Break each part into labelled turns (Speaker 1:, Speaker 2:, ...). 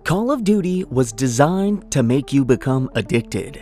Speaker 1: Call of Duty was designed to make you become addicted.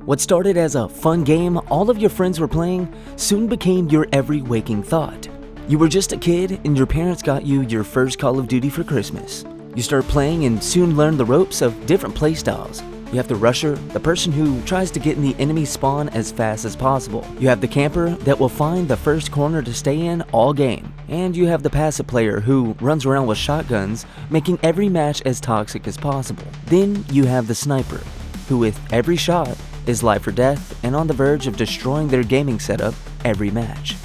Speaker 1: What started as a fun game all of your friends were playing soon became your every waking thought. You were just a kid and your parents got you your first Call of Duty for Christmas. You start playing and soon learn the ropes of different playstyles. You have the rusher, the person who tries to get in the enemy spawn as fast as possible. You have the camper that will find the first corner to stay in all game. And you have the passive player who runs around with shotguns, making every match as toxic as possible. Then you have the sniper, who with every shot is life or death and on the verge of destroying their gaming setup every match.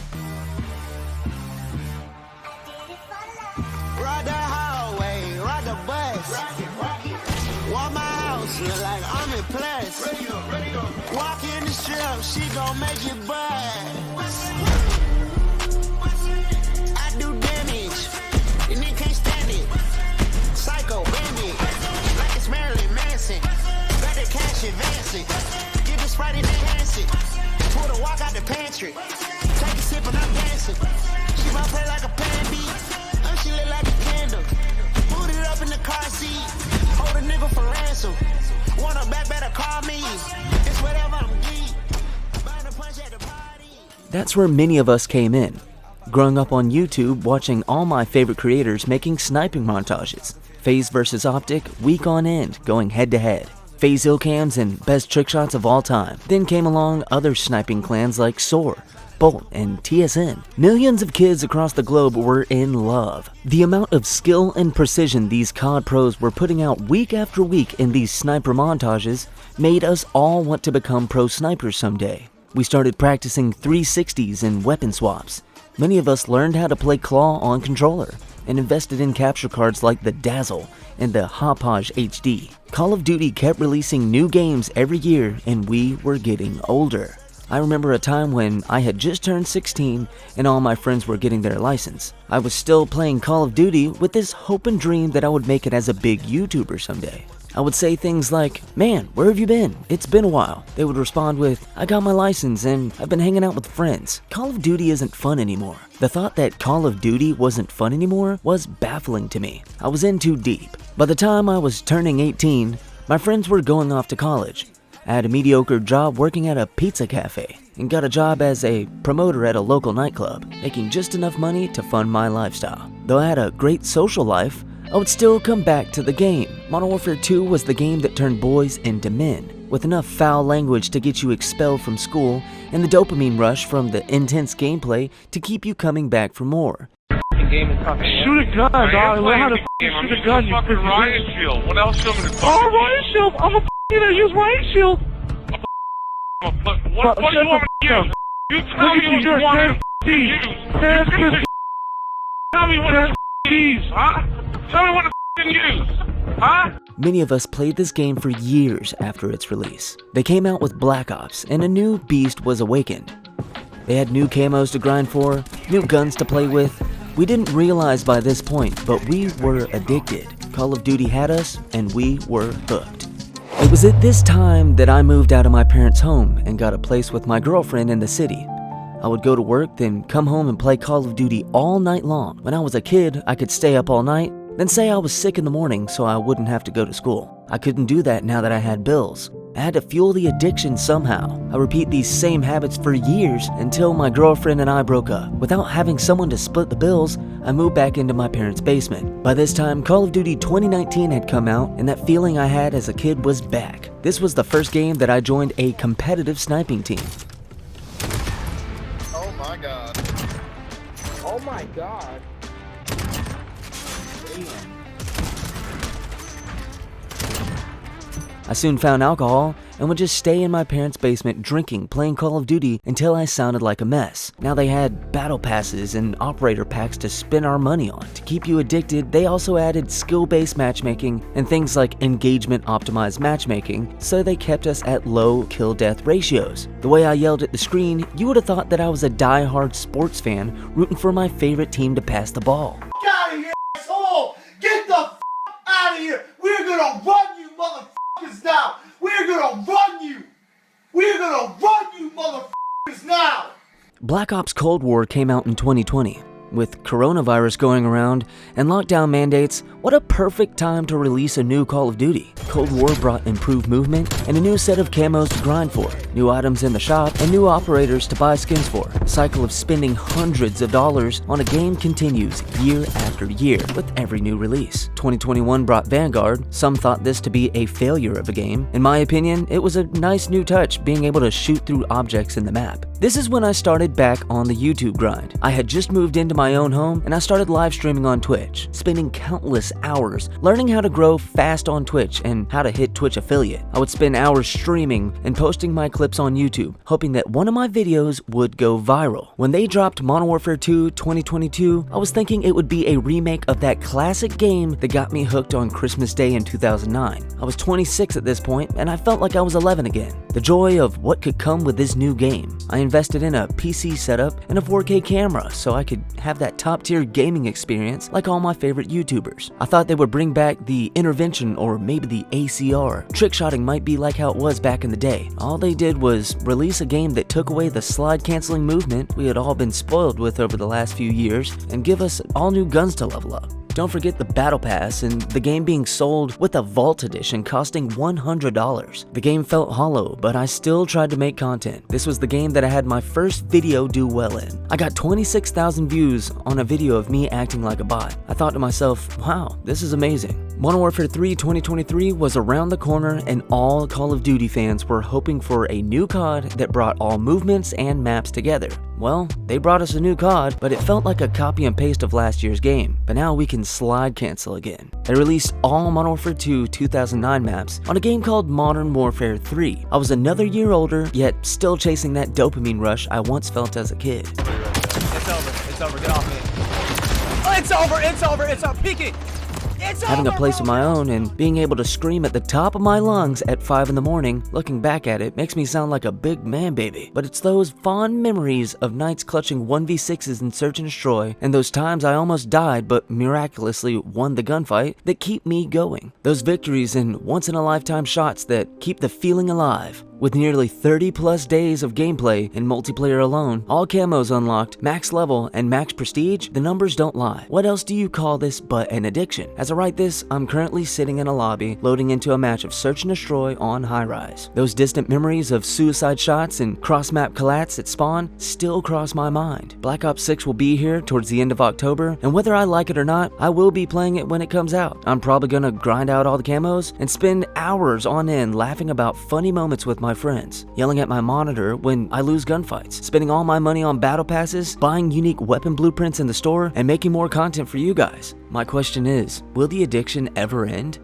Speaker 2: Walk in the strip, she gon' make you buzz. I do damage, and they can't stand it. Psycho bandit, like it's Marilyn Manson. Got the cash advancing, give the Sprite and enhance it. Pull the walk out the pantry, take a sip and I'm dancing. She might play like a pan beat, and she lit like a candle. Boot it up in the car seat, hold a nigga for ransom. Want her back, better call me. It's whatever I'm geek. Buying a punch at the party.
Speaker 1: That's where many of us came in. Growing up on YouTube, watching all my favorite creators making sniping montages. FAZE versus Optic, week on end, going head to head. FAZE illcams and best trick shots of all time. Then came along other sniping clans like SOAR, Bolt, and TSN. Millions of kids across the globe were in love. The amount of skill and precision these COD pros were putting out week after week in these sniper montages made us all want to become pro snipers someday. We started practicing 360s and weapon swaps. Many of us learned how to play claw on controller and invested in capture cards like the Dazzle and the Hauppauge HD. Call of Duty kept releasing new games every year and we were getting older. I remember a time when I had just turned 16 and all my friends were getting their license. I was still playing Call of Duty with this hope and dream that I would make it as a big YouTuber someday. I would say things like, "Man, where have you been? It's been a while." They would respond with, "I got my license and I've been hanging out with friends." Call of Duty isn't fun anymore. The thought that Call of Duty wasn't fun anymore was baffling to me. I was in too deep. By the time I was turning 18, my friends were going off to college. I had a mediocre job working at a pizza cafe and got a job as a promoter at a local nightclub, making just enough money to fund my lifestyle. Though I had a great social life, I would still come back to the game. Modern Warfare 2 was the game that turned boys into men, with enough foul language to get you expelled from school and the dopamine rush from the intense gameplay to keep you coming back for more.
Speaker 3: Shoot a gun, dog. Learn how to shoot a gun. You fucking riot shield. What else am I gonna do? Oh, riot shield. I'm gonna use riot shield. What do you want me to use? You tell me what you want to use. Tell me what to use, huh? Tell me what to use, huh?
Speaker 1: Many of us played this game for years after its release. They came out with Black Ops, and a new beast was awakened. They had new camos to grind for, new guns to play with. We didn't realize by this point, but we were addicted. Call of Duty had us, and we were hooked. It was at this time that I moved out of my parents' home and got a place with my girlfriend in the city. I would go to work, then come home and play Call of Duty all night long. When I was a kid, I could stay up all night, then say I was sick in the morning so I wouldn't have to go to school. I couldn't do that now that I had bills. I had to fuel the addiction somehow. I repeat these same habits for years until my girlfriend and I broke up. Without having someone to split the bills, I moved back into my parents' basement. By this time, Call of Duty 2019 had come out, and that feeling I had as a kid was back. This was the first game that I joined a competitive sniping team.
Speaker 4: Oh my god.
Speaker 5: Oh my god.
Speaker 1: I soon found alcohol and would just stay in my parents' basement drinking, playing Call of Duty until I sounded like a mess. Now they had battle passes and operator packs to spend our money on. To keep you addicted, they also added skill-based matchmaking and things like engagement-optimized matchmaking, so they kept us at low kill-death ratios. The way I yelled at the screen, you would have thought that I was a die-hard sports fan rooting for my favorite team to pass the ball.
Speaker 4: Get out of here, asshole! Get the f out of here! We're gonna run you, motherfuckers, now! We're gonna run you! We're gonna run you, motherfuckers, now!
Speaker 1: Black Ops Cold War came out in 2020. With coronavirus going around and lockdown mandates, what a perfect time to release a new Call of Duty. Cold War brought improved movement and a new set of camos to grind for, new items in the shop, and new operators to buy skins for. The cycle of spending hundreds of dollars on a game continues year after year with every new release. 2021 brought Vanguard. Some thought this to be a failure of a game. In my opinion, it was a nice new touch, being able to shoot through objects in the map. This is when I started back on the YouTube grind. I had just moved into my own home and I started live streaming on Twitch, spending countless hours learning how to grow fast on Twitch and how to hit Twitch affiliate. I would spend hours streaming and posting my clips on YouTube, hoping that one of my videos would go viral. When they dropped Modern Warfare 2 2022, I was thinking it would be a remake of that classic game that got me hooked on Christmas Day in 2009. I was 26 at this point and I felt like I was 11 again. The joy of what could come with this new game. I invested in a PC setup and a 4K camera so I could have that top tier gaming experience like all my favorite YouTubers. I thought they would bring back the intervention or maybe the ACR. Trickshotting might be like how it was back in the day. All they did was release a game that took away the slide canceling movement we had all been spoiled with over the last few years and give us all new guns to level up. Don't forget the Battle Pass and the game being sold with a Vault Edition costing $100. The game felt hollow, but I still tried to make content. This was the game that I had my first video do well in. I got 26,000 views on a video of me acting like a bot. I thought to myself, wow, this is amazing. Modern Warfare 3 2023 was around the corner and all Call of Duty fans were hoping for a new COD that brought all movements and maps together. Well, they brought us a new COD, but it felt like a copy and paste of last year's game. But now we can slide cancel again. They released all Modern Warfare 2 2009 maps on a game called Modern Warfare 3. I was another year older, yet still chasing that dopamine rush I once felt as a kid.
Speaker 6: It's over, get off me. Oh, it's over, peek it.
Speaker 1: Having a place of my own and being able to scream at the top of my lungs at 5 in the morning, looking back at it makes me sound like a big man baby. But it's those fond memories of nights clutching 1v6s in Search and Destroy and those times I almost died but miraculously won the gunfight that keep me going. Those victories and once-in-a-lifetime shots that keep the feeling alive. With nearly 30 plus days of gameplay in multiplayer alone, all camos unlocked, max level, and max prestige, the numbers don't lie. What else do you call this but an addiction? As I write this, I'm currently sitting in a lobby, loading into a match of Search and Destroy on High Rise. Those distant memories of suicide shots and cross-map collats at spawn still cross my mind. Black Ops 6 will be here towards the end of October, and whether I like it or not, I will be playing it when it comes out. I'm probably gonna grind out all the camos and spend hours on end laughing about funny moments with my friends, yelling at my monitor when I lose gunfights, spending all my money on battle passes, buying unique weapon blueprints in the store, and making more content for you guys. My question is, will the addiction ever end?